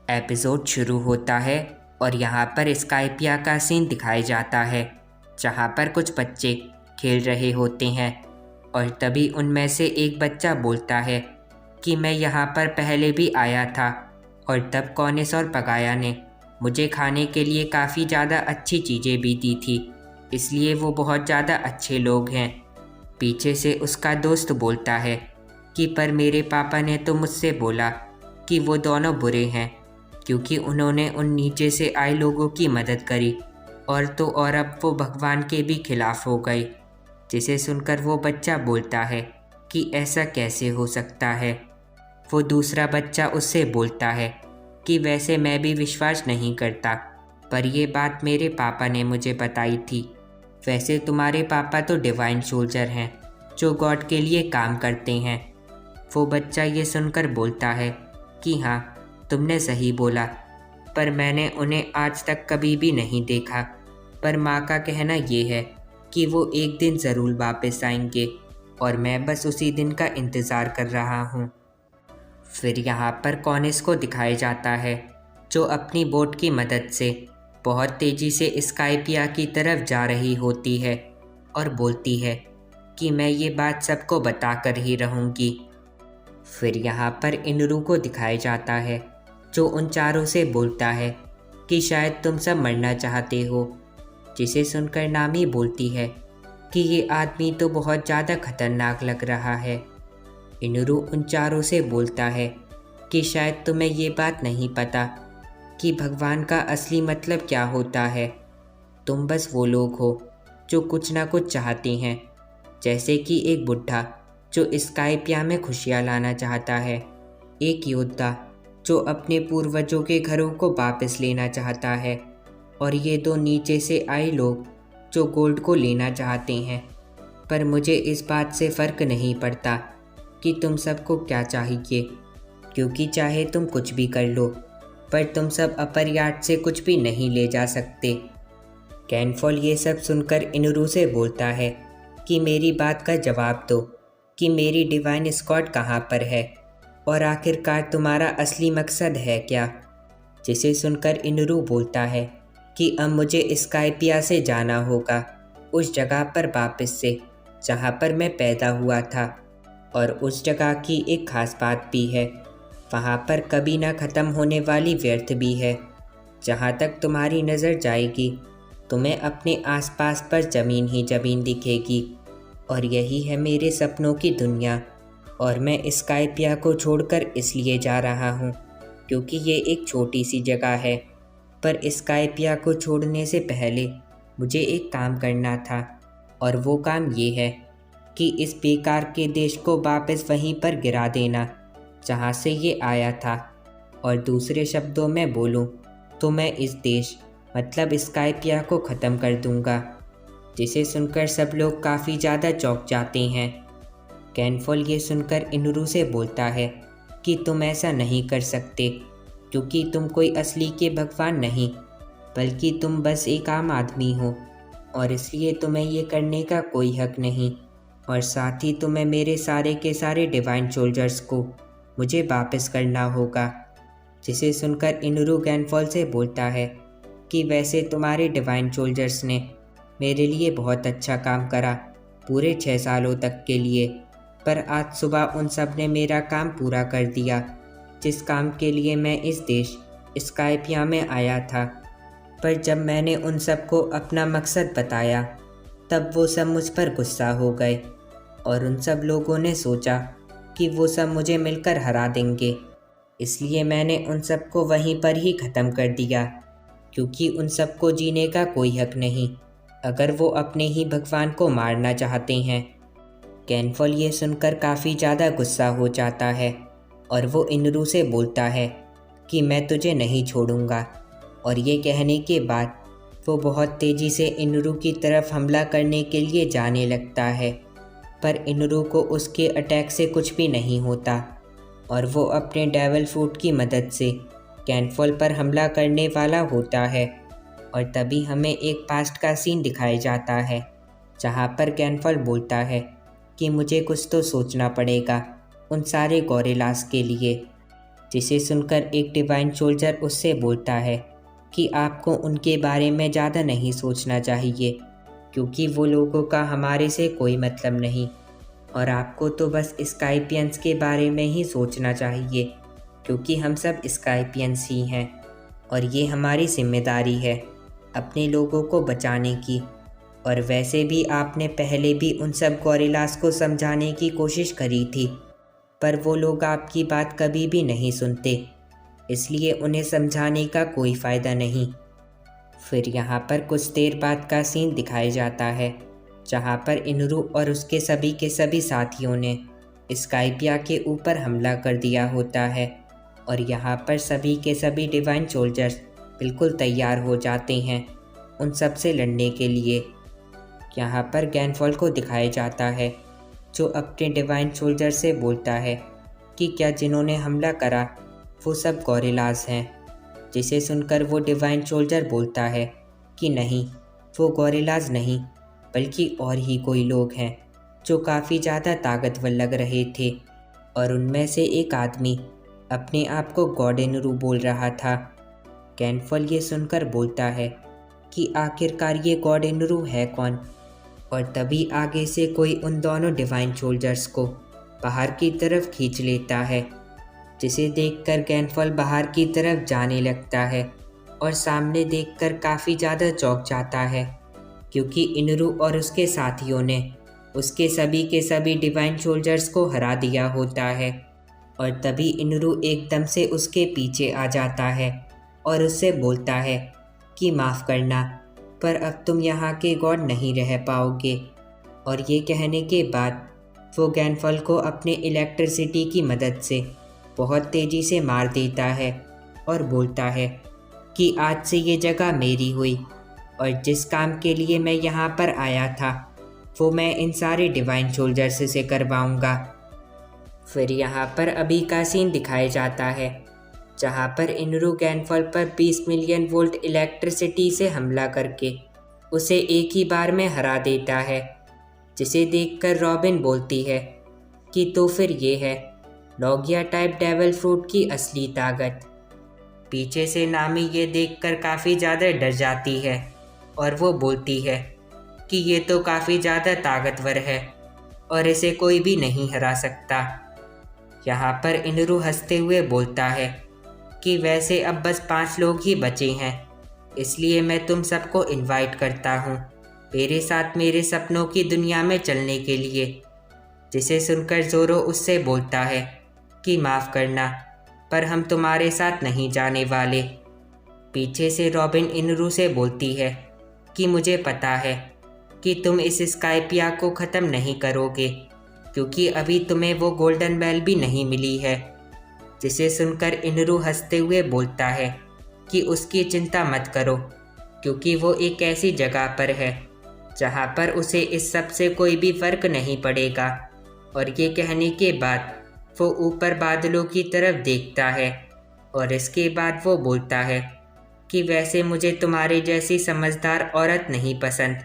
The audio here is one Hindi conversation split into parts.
एपिसोड शुरू होता है और यहाँ पर स्काइपिया का सीन दिखाया जाता है जहाँ पर कुछ बच्चे खेल रहे होते हैं और तभी उनमें से एक बच्चा बोलता है कि मैं यहाँ पर पहले भी आया था और तब कॉनिस और पगाया ने मुझे खाने के लिए काफ़ी ज़्यादा अच्छी चीज़ें भी दी थी, इसलिए वो बहुत ज़्यादा अच्छे लोग हैं। पीछे से उसका दोस्त बोलता है कि पर मेरे पापा ने तो मुझसे बोला कि वो दोनों बुरे हैं क्योंकि उन्होंने उन नीचे से आए लोगों की मदद करी और तो और अब वो भगवान के भी खिलाफ हो गए। जिसे सुनकर वो बच्चा बोलता है कि ऐसा कैसे हो सकता है। वो दूसरा बच्चा उससे बोलता है कि वैसे मैं भी विश्वास नहीं करता, पर ये बात मेरे पापा ने मुझे बताई थी। वैसे तुम्हारे पापा तो डिवाइन सोल्जर हैं जो गॉड के लिए काम करते हैं। वो बच्चा ये सुनकर बोलता है कि हाँ, तुमने सही बोला, पर मैंने उन्हें आज तक कभी भी नहीं देखा। पर माँ का कहना ये है कि वो एक दिन ज़रूर वापस आएंगे और मैं बस उसी दिन का इंतज़ार कर रहा हूँ। फिर यहाँ पर कॉनिस को दिखाया जाता है जो अपनी बोट की मदद से बहुत तेज़ी से स्काइपिया की तरफ जा रही होती है और बोलती है कि मैं ये बात सबको बताकर ही रहूँगी। फिर यहाँ पर इनरू को दिखाया जाता है जो उन चारों से बोलता है कि शायद तुम सब मरना चाहते हो। जिसे सुनकर नामी बोलती है कि ये आदमी तो बहुत ज़्यादा खतरनाक लग रहा है। इनरू उन चारों से बोलता है कि शायद तुम्हें ये बात नहीं पता कि भगवान का असली मतलब क्या होता है। तुम बस वो लोग हो जो कुछ ना कुछ चाहते हैं, जैसे कि एक बुढ़ा जो स्काइपिया में खुशियाँ लाना चाहता है, एक योद्धा जो अपने पूर्वजों के घरों को वापस लेना चाहता है, और ये दो नीचे से आए लोग जो गोल्ड को लेना चाहते हैं। पर मुझे इस बात से फ़र्क नहीं पड़ता कि तुम सबको क्या चाहिए, क्योंकि चाहे तुम कुछ भी कर लो, पर तुम सब अपर यार्ड से कुछ भी नहीं ले जा सकते। कैनफॉल ये सब सुनकर इनरू से बोलता है कि मेरी बात का जवाब दो कि मेरी डिवाइन स्क्वाड कहाँ पर है और आखिरकार तुम्हारा असली मकसद है क्या। जिसे सुनकर इनरू बोलता है कि अब मुझे स्काइपिया से जाना होगा, उस जगह पर वापस से जहाँ पर मैं पैदा हुआ था। और उस जगह की एक ख़ास बात भी है, वहाँ पर कभी ना ख़त्म होने वाली व्यर्थ भी है। जहाँ तक तुम्हारी नज़र जाएगी तुम्हें अपने आसपास पर ज़मीन ही ज़मीन दिखेगी, और यही है मेरे सपनों की दुनिया। और मैं स्काइपिया को छोड़कर इसलिए जा रहा हूँ क्योंकि ये एक छोटी सी जगह है, पर स्काइपिया को छोड़ने से पहले मुझे एक काम करना था, और वो काम ये है कि इस बेकार के देश को वापस वहीं पर गिरा देना जहाँ से ये आया था। और दूसरे शब्दों में बोलूँ तो मैं इस देश मतलब स्काइपिया को ख़त्म कर दूँगा। जिसे सुनकर सब लोग काफ़ी ज़्यादा चौंक जाते हैं। कैनफॉल ये सुनकर इनरू से बोलता है कि तुम ऐसा नहीं कर सकते, क्योंकि तुम कोई असली के भगवान नहीं, बल्कि तुम बस एक आम आदमी हो, और इसलिए तुम्हें ये करने का कोई हक नहीं। और साथ ही तुम्हें मेरे सारे के सारे डिवाइन सोल्जर्स को मुझे वापस करना होगा। जिसे सुनकर इनरू कैनफॉल से बोलता है कि वैसे तुम्हारे डिवाइन सोल्जर्स ने मेरे लिए बहुत अच्छा काम करा पूरे 6 सालों तक के लिए, पर आज सुबह उन सब ने मेरा काम पूरा कर दिया जिस काम के लिए मैं इस देश स्काइपिया में आया था। पर जब मैंने उन सबको अपना मकसद बताया तब वो सब मुझ पर गुस्सा हो गए, और उन सब लोगों ने सोचा कि वो सब मुझे मिलकर हरा देंगे। इसलिए मैंने उन सबको वहीं पर ही ख़त्म कर दिया, क्योंकि उन सबको जीने का कोई हक नहीं अगर वो अपने ही भगवान को मारना चाहते हैं। कैनफॉल ये सुनकर काफ़ी ज़्यादा गुस्सा हो जाता है और वो इनरू से बोलता है कि मैं तुझे नहीं छोड़ूंगा। और ये कहने के बाद वो बहुत तेज़ी से इनरू की तरफ हमला करने के लिए जाने लगता है, पर इनरू को उसके अटैक से कुछ भी नहीं होता, और वो अपने डेविल फ्रूट की मदद से कैनफॉल पर हमला करने वाला होता है। और तभी हमें एक पास्ट का सीन दिखाया जाता है जहाँ पर कैनफॉल बोलता है कि मुझे कुछ तो सोचना पड़ेगा उन सारे गोरिल्लास के लिए। जिसे सुनकर एक डिवाइन सोल्जर उससे बोलता है कि आपको उनके बारे में ज़्यादा नहीं सोचना चाहिए, क्योंकि वो लोगों का हमारे से कोई मतलब नहीं, और आपको तो बस स्काइपियंस के बारे में ही सोचना चाहिए, क्योंकि हम सब स्काइपियंस ही हैं और ये हमारी जिम्मेदारी है अपने लोगों को बचाने की। और वैसे भी आपने पहले भी उन सब गॉरिलास को समझाने की कोशिश करी थी, पर वो लोग आपकी बात कभी भी नहीं सुनते, इसलिए उन्हें समझाने का कोई फ़ायदा नहीं। फिर यहाँ पर कुछ देर बाद का सीन दिखाया जाता है, जहाँ पर इनरू और उसके सभी के सभी साथियों ने स्काइपिया के ऊपर हमला कर दिया होता है, और यहाँ पर सभी के सभी डिवाइन सोल्जर्स बिल्कुल तैयार हो जाते हैं उन सब से लड़ने के लिए। यहाँ पर गैनफॉल को दिखाया जाता है, जो अपने डिवाइन सोल्जर से बोलता है कि क्या जिन्होंने हमला करा वो सब गॉरिलास हैं, जिसे सुनकर वो डिवाइन सोल्जर बोलता है कि नहीं, वो गॉरिलास नहीं बल्कि और ही कोई लोग हैं जो काफ़ी ज़्यादा ताकतवर लग रहे थे, और उनमें से एक आदमी अपने आप को गॉड इनरू बोल रहा था। गैनफॉल ये सुनकर बोलता है कि आखिरकार ये गॉड इनरू है कौन, और तभी आगे से कोई उन दोनों डिवाइन सोल्जर्स को बाहर की तरफ खींच लेता है, जिसे देखकर गैनफॉल बाहर की तरफ जाने लगता है और सामने देखकर काफ़ी ज़्यादा चौंक जाता है, क्योंकि इनरू और उसके साथियों ने उसके सभी के सभी डिवाइन सोल्जर्स को हरा दिया होता है। और तभी इनरू एकदम से उसके पीछे आ जाता है और उससे बोलता है कि माफ़ करना, पर अब तुम यहाँ के गॉड नहीं रह पाओगे। और ये कहने के बाद वो गैनफॉल को अपने इलेक्ट्रिसिटी की मदद से बहुत तेज़ी से मार देता है और बोलता है कि आज से ये जगह मेरी हुई, और जिस काम के लिए मैं यहाँ पर आया था वो मैं इन सारे डिवाइन सोल्जर्स से करवाऊँगा। फिर यहाँ पर अभी का सीन दिखाया जाता है, जहाँ पर इनरू गैनफॉल पर 20 मिलियन वोल्ट इलेक्ट्रिसिटी से हमला करके उसे एक ही बार में हरा देता है, जिसे देखकर रॉबिन बोलती है कि तो फिर ये है लॉगिया टाइप डेविल फ्रूट की असली ताकत। पीछे से नामी ये देखकर काफ़ी ज़्यादा डर जाती है और वो बोलती है कि ये तो काफ़ी ज़्यादा ताकतवर है और इसे कोई भी नहीं हरा सकता। यहाँ पर इनरू हंसते हुए बोलता है कि वैसे अब बस 5 लोग ही बचे हैं, इसलिए मैं तुम सबको इनवाइट करता हूँ मेरे साथ मेरे सपनों की दुनिया में चलने के लिए। जिसे सुनकर ज़ोरो उससे बोलता है कि माफ़ करना, पर हम तुम्हारे साथ नहीं जाने वाले। पीछे से रॉबिन इनरू से बोलती है कि मुझे पता है कि तुम इस स्काइपिया को ख़त्म नहीं करोगे, क्योंकि अभी तुम्हें वो गोल्डन बेल भी नहीं मिली है। जिसे सुनकर इनरू हंसते हुए बोलता है कि उसकी चिंता मत करो, क्योंकि वो एक ऐसी जगह पर है जहाँ पर उसे इस सब से कोई भी फ़र्क नहीं पड़ेगा। और ये कहने के बाद वो ऊपर बादलों की तरफ देखता है और इसके बाद वो बोलता है कि वैसे मुझे तुम्हारे जैसी समझदार औरत नहीं पसंद।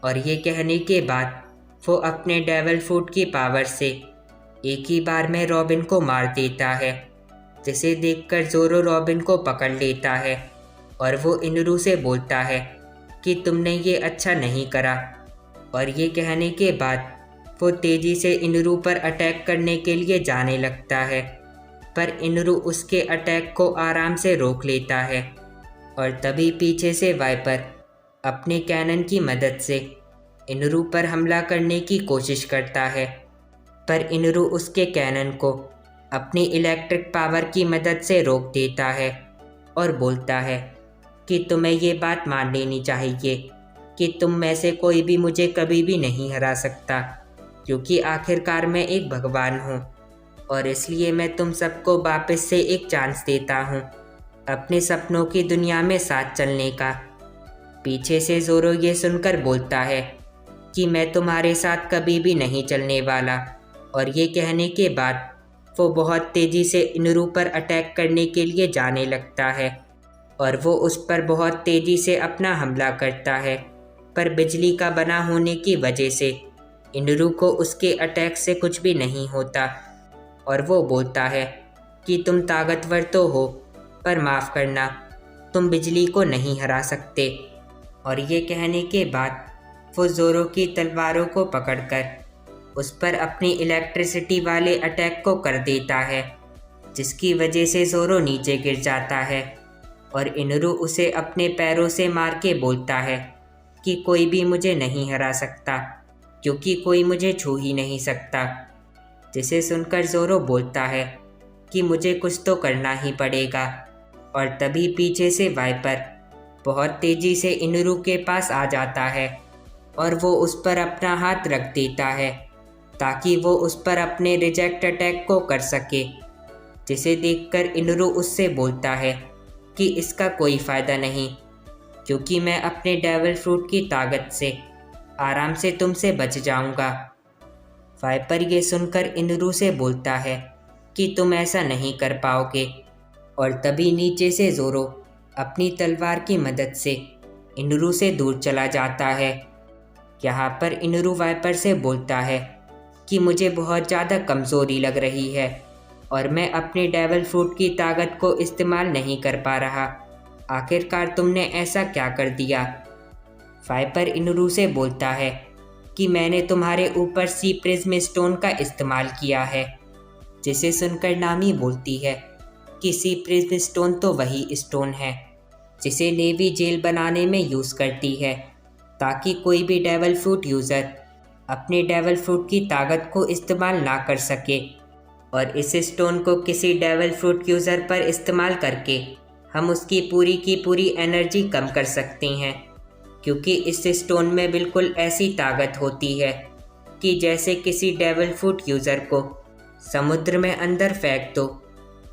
और ये कहने के बाद वो अपने डेविल फ्रूट की पावर से एक ही बार में रॉबिन को मार देता है, जिसे देखकर ज़ोरो रॉबिन को पकड़ लेता है और वो इनरू से बोलता है कि तुमने ये अच्छा नहीं करा। और ये कहने के बाद वो तेज़ी से इनरू पर अटैक करने के लिए जाने लगता है, पर इनरू उसके अटैक को आराम से रोक लेता है। और तभी पीछे से वाइपर अपने कैनन की मदद से इनरू पर हमला करने की कोशिश करता है, पर इनरू उसके कैनन को अपनी इलेक्ट्रिक पावर की मदद से रोक देता है और बोलता है कि तुम्हें ये बात मान लेनी चाहिए कि तुम में से कोई भी मुझे कभी भी नहीं हरा सकता, क्योंकि आखिरकार मैं एक भगवान हूँ, और इसलिए मैं तुम सबको वापस से एक चांस देता हूँ अपने सपनों की दुनिया में साथ चलने का। पीछे से ज़ोरो ये सुनकर बोलता है कि मैं तुम्हारे साथ कभी भी नहीं चलने वाला। और ये कहने के बाद वो बहुत तेज़ी से इनरू पर अटैक करने के लिए जाने लगता है और वो उस पर बहुत तेज़ी से अपना हमला करता है, पर बिजली का बना होने की वजह से इनरू को उसके अटैक से कुछ भी नहीं होता। और वो बोलता है कि तुम ताकतवर तो हो, पर माफ़ करना, तुम बिजली को नहीं हरा सकते। और ये कहने के बाद वो ज़ोरो की तलवारों को पकड़कर उस पर अपनी इलेक्ट्रिसिटी वाले अटैक को कर देता है, जिसकी वजह से ज़ोरो नीचे गिर जाता है और इनुरु उसे अपने पैरों से मार के बोलता है कि कोई भी मुझे नहीं हरा सकता, क्योंकि कोई मुझे छू ही नहीं सकता। जिसे सुनकर ज़ोरो बोलता है कि मुझे कुछ तो करना ही पड़ेगा। और तभी पीछे से वाइपर बहुत तेज़ी से इनुरु के पास आ जाता है और वो उस पर अपना हाथ रख देता है ताकि वो उस पर अपने रिजेक्ट अटैक को कर सके। जिसे देखकर इनुरु उससे बोलता है कि इसका कोई फ़ायदा नहीं, क्योंकि मैं अपने डेविल फ्रूट की ताकत से आराम से तुमसे बच जाऊंगा। वाइपर ये सुनकर इनुरु से बोलता है कि तुम ऐसा नहीं कर पाओगे। और तभी नीचे से ज़ोरो अपनी तलवार की मदद से इनुरु से दूर चला जाता है। यहाँ पर इनुरु वाइपर से बोलता है कि मुझे बहुत ज़्यादा कमज़ोरी लग रही है और मैं अपने डेविल फ्रूट की ताकत को इस्तेमाल नहीं कर पा रहा। आखिरकार तुमने ऐसा क्या कर दिया? वाइपर इनुरु से बोलता है कि मैंने तुम्हारे ऊपर सी प्रिज्म स्टोन का इस्तेमाल किया है। जिसे सुनकर नामी बोलती है कि सी प्रिज्म स्टोन तो वही स्टोन है जिसे नेवी जेल बनाने में यूज़ करती है, ताकि कोई भी डेविल फ्रूट यूज़र अपने डेविल फ्रूट की ताकत को इस्तेमाल ना कर सके। और इस स्टोन को किसी डेविल फ्रूट यूज़र पर इस्तेमाल करके हम उसकी पूरी की पूरी एनर्जी कम कर सकते हैं, क्योंकि इस स्टोन में बिल्कुल ऐसी ताकत होती है कि जैसे किसी डेविल फ्रूट यूज़र को समुद्र में अंदर फेंक दो,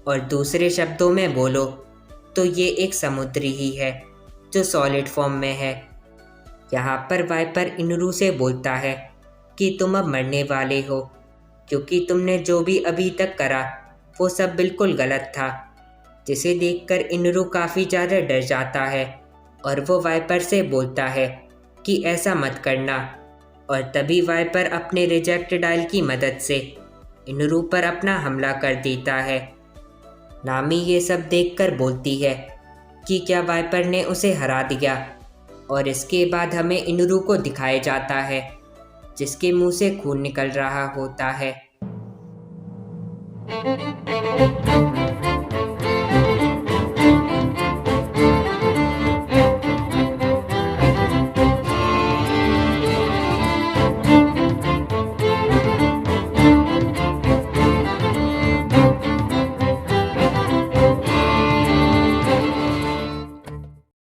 और दूसरे शब्दों में बोलो तो ये एक समुद्री ही है जो सॉलिड फॉर्म में है। यहाँ पर वाइपर इनुरु से बोलता है कि तुम अब मरने वाले हो, क्योंकि तुमने जो भी अभी तक करा वो सब बिल्कुल गलत था। जिसे देखकर इनुरु काफ़ी ज़्यादा डर जाता है और वो वाइपर से बोलता है कि ऐसा मत करना। और तभी वाइपर अपने रिजेक्ट डायल की मदद से इनुरु पर अपना हमला कर देता है। नामी ये सब देखकर बोलती है कि क्या वाइपर ने उसे हरा दिया। और इसके बाद हमें इनुरु को दिखाया जाता है जिसके मुंह से खून निकल रहा होता है।